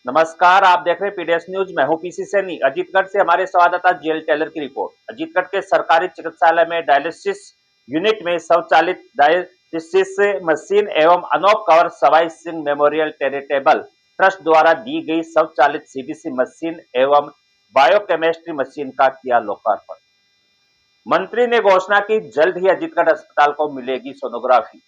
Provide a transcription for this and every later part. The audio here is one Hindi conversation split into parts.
नमस्कार, आप देख रहे हैं पीडीएस न्यूज। मैं हूं पीसी सैनी। अजीतगढ़ से हमारे संवाददाता जेएल टेलर की रिपोर्ट। अजीतगढ़ के सरकारी चिकित्सालय में डायलिसिस यूनिट में स्वचालित डायलिसिस मशीन एवं Anop Kanwar Sawai Singh memorial charitable trust द्वारा दी गई स्वचालित सीबीसी मशीन एवं बायोकेमिस्ट्री मशीन का किया लोकार्पण। मंत्री ने घोषणा की, जल्द ही अजीतगढ़ अस्पताल को मिलेगी सोनोग्राफी।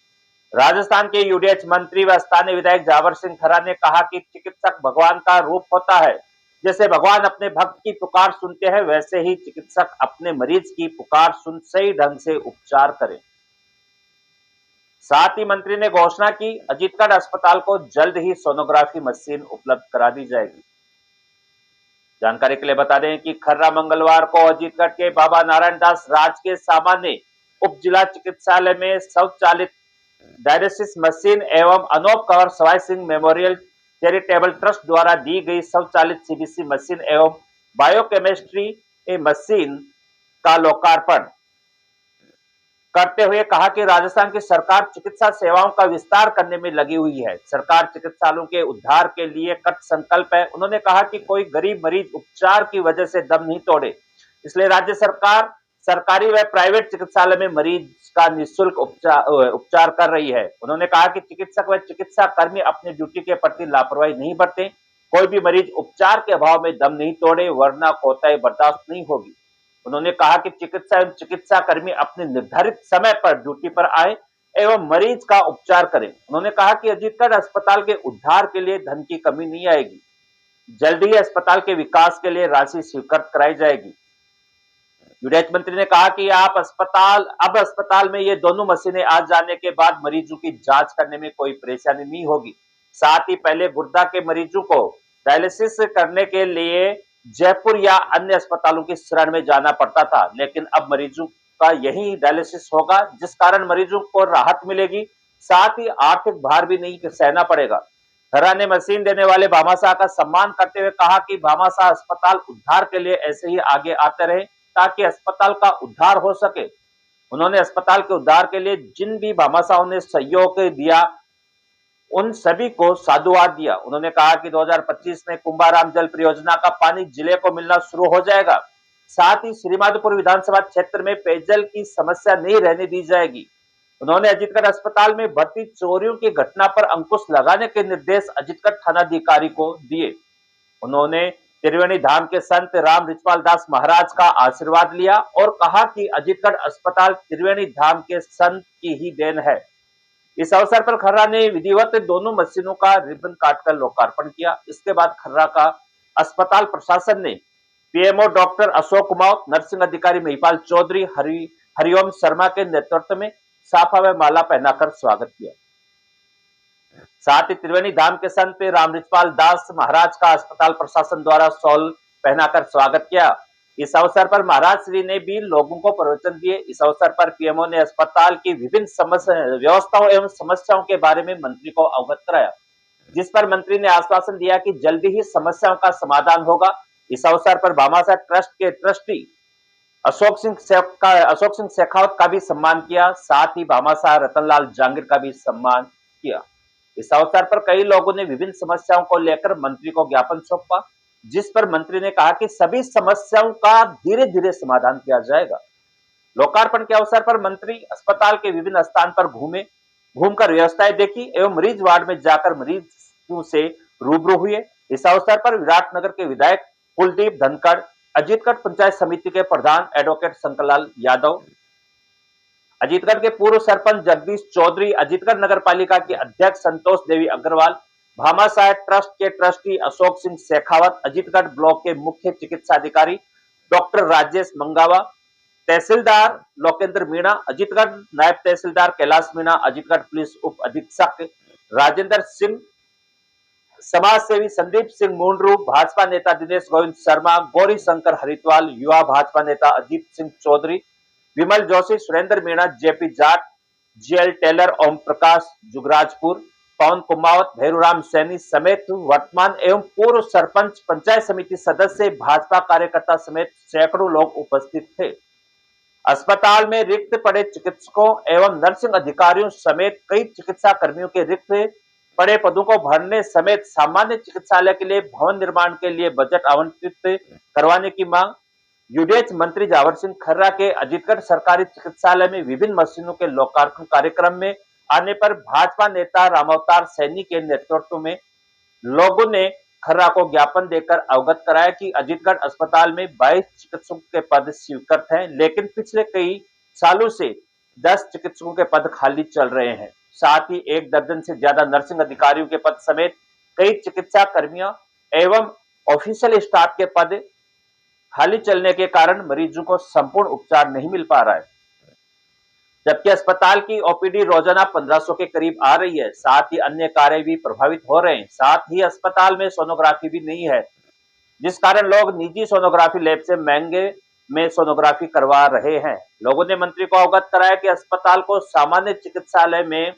राजस्थान के यूडीएच मंत्री व स्थानीय विधायक जावर सिंह खरा ने कहा कि चिकित्सक भगवान का रूप होता है। जैसे भगवान अपने भक्त की पुकार सुनते हैं, वैसे ही चिकित्सक अपने मरीज की पुकार सुन सही ढंग से उपचार करें। साथ ही मंत्री ने घोषणा की, अजीतगढ़ अस्पताल को जल्द ही सोनोग्राफी मशीन उपलब्ध करा दी जाएगी। जानकारी के लिए बता दें कि खर्रा मंगलवार को अजीतगढ़ के बाबा नारायण दास राजकीय सामान्य उप जिला चिकित्सालय में स्वचालित डायलिसिस मशीन एवं Anop Kanwar Sawai Singh memorial charitable trust द्वारा दी गई स्वचालित सीबीसी मशीन एवं बायोकेमिस्ट्री मशीन का लोकार्पण करते हुए कहा कि राजस्थान की सरकार चिकित्सा सेवाओं का विस्तार करने में लगी हुई है। सरकार चिकित्सालयों के उद्धार के लिए कृत संकल्प है। उन्होंने कहा कि कोई गरीब मरीज उपचार की वजह से दम नहीं तोड़े, इसलिए राज्य सरकार सरकारी व प्राइवेट चिकित्सालय में मरीज का निःशुल्क उपचार कर रही है। उन्होंने कहा कि चिकित्सक व चिकित्सा कर्मी अपनी ड्यूटी के प्रति लापरवाही नहीं बरतें। कोई भी मरीज उपचार के अभाव में दम नहीं तोड़े, वरना कोताही बर्दाश्त नहीं होगी। उन्होंने कहा कि चिकित्सा एवं चिकित्सा कर्मी अपने निर्धारित समय पर ड्यूटी पर आए एवं मरीज का उपचार करें। उन्होंने कहा कि अजीतगढ़ अस्पताल के उद्धार के लिए धन की कमी नहीं आएगी। जल्द ही अस्पताल के विकास के लिए राशि स्वीकृत कराई जाएगी। यूडीएच मंत्री ने कहा कि अब अस्पताल में ये दोनों मशीनें आ जाने के बाद मरीजों की जांच करने में कोई परेशानी नहीं होगी। साथ ही पहले गुर्दा के मरीजों को डायलिसिस करने के लिए जयपुर या अन्य अस्पतालों की शरण में जाना पड़ता था, लेकिन अब मरीजों का यही डायलिसिस होगा, जिस कारण मरीजों को राहत मिलेगी। साथ ही आर्थिक भार भी नहीं सहना पड़ेगा। खरा ने मशीन देने वाले भामाशाह का सम्मान करते हुए कहा कि भामाशाह अस्पताल उद्धार के लिए ऐसे ही आगे आते रहे, ताकि अस्पताल का उद्धार हो सके। उन्होंने अस्पताल के उद्धार के लिए जिन भी भामाशाहों ने सहयोग दिया, उन सभी को साधुवाद दिया। उन्होंने कहा कि 2025 में कुंभाराम जल परियोजना का पानी जिले को मिलना शुरू हो जाएगा। साथ ही श्रीमाधोपुर विधानसभा क्षेत्र में पेयजल की समस्या नहीं रहने दी जाएगी। उन्होंने अजीतगढ़ अस्पताल में भर्ती चोरियों की घटना पर अंकुश लगाने के निर्देश अजीतगढ़ थानाधिकारी को दिए। उन्होंने त्रिवेणी धाम के संत राम रिचपाल दास महाराज का आशीर्वाद लिया और कहा कि अजीतगढ़ अस्पताल त्रिवेणी धाम के संत की ही देन है। इस अवसर पर खर्रा ने विधिवत दोनों मशीनों का रिबन काटकर लोकार्पण किया। इसके बाद खर्रा का अस्पताल प्रशासन ने PMO doctor Ashok Kumar, nursing अधिकारी महिपाल चौधरी, हरिओम शर्मा के नेतृत्व में साफा व माला पहनाकर स्वागत किया। साथ ही त्रिवेणी धाम के संत राम रिचपाल दास महाराज का अस्पताल प्रशासन द्वारा शॉल पहनाकर स्वागत किया। इस अवसर पर महाराज श्री ने भी लोगों को प्रवचन दिए। इस अवसर पर पीएमओ ने अस्पताल की विभिन्न व्यवस्थाओं एवं समस्याओं के बारे में मंत्री को अवगत कराया, जिस पर मंत्री ने आश्वासन दिया कि जल्दी ही समस्याओं का समाधान होगा। इस अवसर पर भामाशाह ट्रस्ट के ट्रस्टी अशोक सिंह शेखावत का भी सम्मान किया। साथ ही भामाशाह रतनलाल जांगीर का भी सम्मान किया। इस अवसर पर कई लोगों ने विभिन्न समस्याओं को लेकर मंत्री को ज्ञापन सौंपा, जिस पर मंत्री ने कहा कि सभी समस्याओं का धीरे धीरे समाधान किया जाएगा। लोकार्पण के अवसर पर मंत्री अस्पताल के विभिन्न स्थान पर घूमकर व्यवस्थाएं देखी एवं मरीज वार्ड में जाकर मरीजों से रूबरू हुए। इस अवसर पर विराटनगर के विधायक कुलदीप धनखड़, अजीतगढ़ पंचायत समिति के प्रधान एडवोकेट शंकरलाल यादव, अजीतगढ़ के पूर्व सरपंच जगदीश चौधरी, अजीतगढ़ नगर पालिका की अध्यक्ष संतोष देवी अग्रवाल, भामाशाह ट्रस्ट के ट्रस्टी अशोक सिंह शेखावत, अजीतगढ़ ब्लॉक के मुख्य चिकित्सा अधिकारी डॉक्टर राजेश मंगावा, तहसीलदार लोकेंद्र मीणा, अजीतगढ़ नायब तहसीलदार कैलाश मीणा, अजीतगढ़ पुलिस उप अधीक्षक राजेंद्र सिंह, समाज सेवी संदीप सिंह मुंडरू, भाजपा नेता दिनेश गोविंद शर्मा, गौरी शंकर हरिद्वाल, युवा भाजपा नेता अजीत सिंह चौधरी, विमल जोशी, सुरेंद्र मीणा, जेपी जाट, जेएल टेलर, ओम प्रकाश जुगराजपुर, पवन कुमावत, भैरूराम सैनी समेत वर्तमान एवं पूर्व सरपंच, पंचायत समिति सदस्य, भाजपा कार्यकर्ता समेत सैकड़ों लोग उपस्थित थे। अस्पताल में रिक्त पड़े चिकित्सकों एवं नर्सिंग अधिकारियों समेत कई चिकित्सा कर्मियों के रिक्त पड़े पदों को भरने समेत सामान्य चिकित्सालय के लिए भवन निर्माण के लिए बजट आवंटित करवाने की मांग। यूडीएच मंत्री जावर सिंह खर्रा के अजीतगढ़ सरकारी चिकित्सालय में विभिन्न मशीनों के लोकार्पण कार्यक्रम में आने पर भाजपा नेता रामावतार सैनी के नेतृत्व में लोगों ने खर्रा को ज्ञापन देकर अवगत कराया कि अजीतगढ़ अस्पताल में 22 चिकित्सकों के पद स्वीकृत हैं, लेकिन पिछले कई सालों से 10 चिकित्सकों के पद खाली चल रहे हैं। साथ ही 1 दर्जन से ज्यादा नर्सिंग अधिकारियों के पद समेत कई चिकित्सा कर्मियों एवं ऑफिशियल स्टाफ के पद खाली चलने के कारण मरीजों को संपूर्ण उपचार नहीं मिल पा रहा है, जबकि अस्पताल की ओपीडी रोजाना 1500 के करीब आ रही है। साथ ही अन्य कार्य भी प्रभावित हो रहे हैं। साथ ही अस्पताल में सोनोग्राफी भी नहीं है, जिस कारण लोग निजी सोनोग्राफी लैब से महंगे में सोनोग्राफी करवा रहे हैं। लोगों ने मंत्री को अवगत कराया कि अस्पताल को सामान्य चिकित्सालय में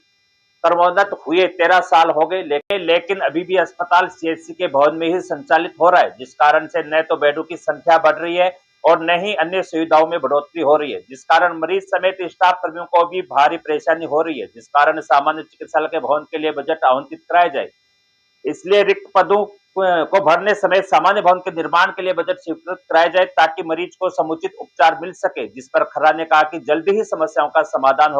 कर्मोन्नत हुए 13 साल हो गए, लेकिन अभी भी अस्पताल सीएचसी के भवन में ही संचालित हो रहा है, जिस कारण से न तो बेडों की संख्या बढ़ रही है और न ही अन्य सुविधाओं में बढ़ोतरी हो रही है, जिस कारण मरीज समेत स्टाफ कर्मियों को भी भारी परेशानी हो रही है, जिस कारण सामान्य चिकित्सालय के भवन के लिए बजट आवंटित कराया जाए। इसलिए रिक्त पदों को भरने समेत सामान्य भवन के निर्माण के लिए बजट स्वीकृत कराया जाए ताकि मरीज को समुचित उपचार मिल सके, जिस पर खर्रा ने कहा कि जल्दी ही समस्याओं का समाधान हो।